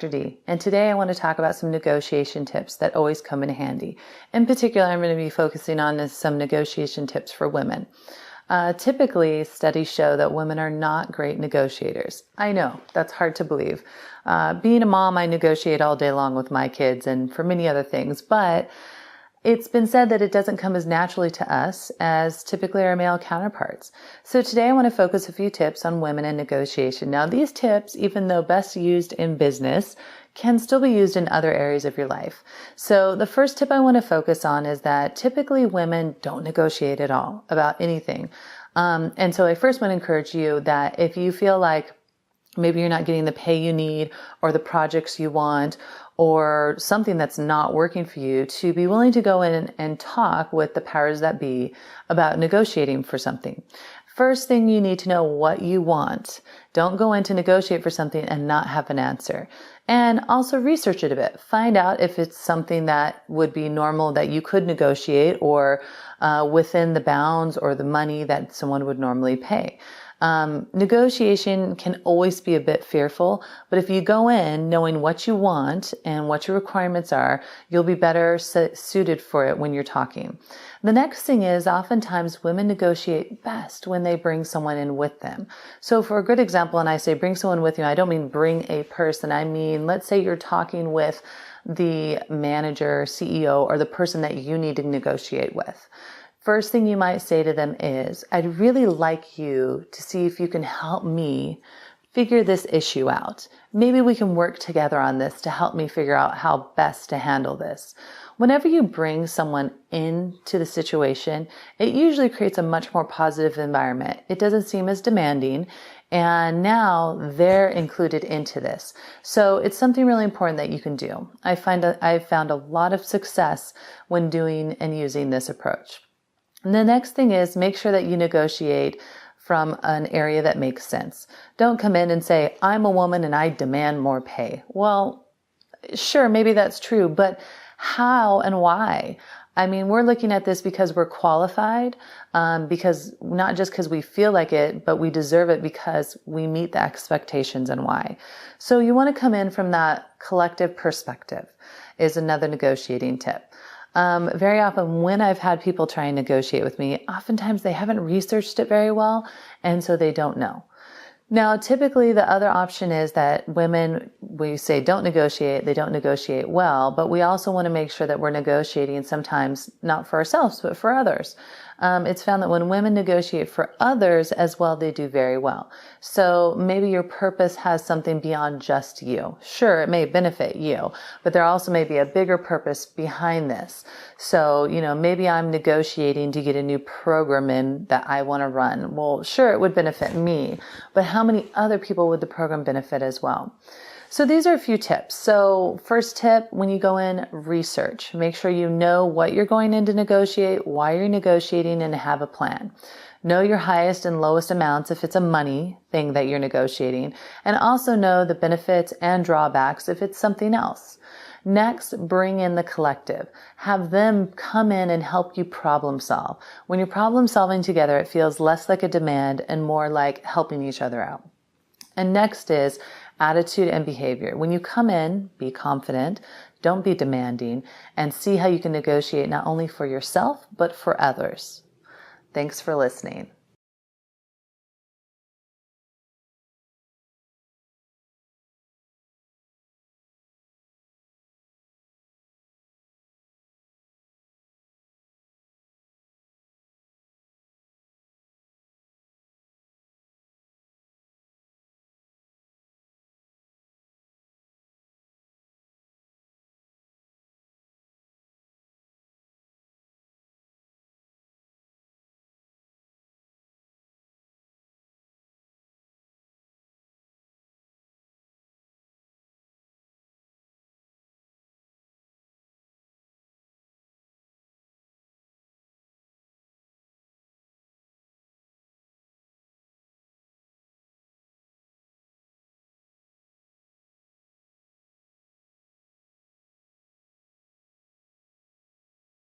D, and today I want to talk about some negotiation tips that always come in handy. In particular, I'm going to be focusing on some negotiation tips for women. Typically, studies show that women are not great negotiators. I know, that's hard to believe. Being a mom, I negotiate all day long with my kids and for many other things, but it's been said that it doesn't come as naturally to us as typically our male counterparts. So today I want to focus a few tips on women in negotiation. Now, these tips, even though best used in business, can still be used in other areas of your life. So the first tip I want to focus on is that typically women don't negotiate at all about anything. And so I first want to encourage you that if you feel like maybe you're not getting the pay you need or the projects you want or something that's not working for you, to be willing to go in and talk with the powers that be about negotiating for something. First thing, you need to know what you want. Don't go in to negotiate for something and not have an answer. And also research it a bit. Find out if it's something that would be normal that you could negotiate or within the bounds or the money that someone would normally pay. Negotiation can always be a bit fearful, but if you go in knowing what you want and what your requirements are, you'll be better suited for it when you're talking. The next thing is oftentimes women negotiate best when they bring someone in with them. So for a good example, and I say bring someone with you, I don't mean bring a person. I mean, let's say you're talking with the manager, CEO, or the person that you need to negotiate with. First thing you might say to them is, I'd really like you to see if you can help me figure this issue out. Maybe we can work together on this to help me figure out how best to handle this. Whenever you bring someone into the situation, it usually creates a much more positive environment. It doesn't seem as demanding, and now they're included into this. So it's something really important that you can do. I've found a lot of success when doing and using this approach. And the next thing is make sure that you negotiate from an area that makes sense. Don't come in and say, I'm a woman and I demand more pay. Well, sure, maybe that's true, but how and why? I mean, we're looking at this because we're qualified, because not just because we feel like it, but we deserve it because we meet the expectations and why. So you want to come in from that collective perspective is another negotiating tip. Very often when I've had people try and negotiate with me, oftentimes they haven't researched it very well, and so they don't know. Now, typically the other option is that women, we say don't negotiate, they don't negotiate well, but we also want to make sure that we're negotiating sometimes not for ourselves, but for others. It's found that when women negotiate for others as well, they do very well. So maybe your purpose has something beyond just you. Sure, it may benefit you, but there also may be a bigger purpose behind this. So, maybe I'm negotiating to get a new program in that I want to run. Well, sure, it would benefit me, but how many other people would the program benefit as well? So these are a few tips. So first tip, when you go in, research. Make sure you know what you're going in to negotiate, why you're negotiating, and have a plan. Know your highest and lowest amounts if it's a money thing that you're negotiating, and also know the benefits and drawbacks if it's something else. Next, bring in the collective. Have them come in and help you problem solve. When you're problem solving together, it feels less like a demand and more like helping each other out. And next is attitude and behavior. When you come in, be confident, don't be demanding, and see how you can negotiate not only for yourself, but for others. Thanks for listening.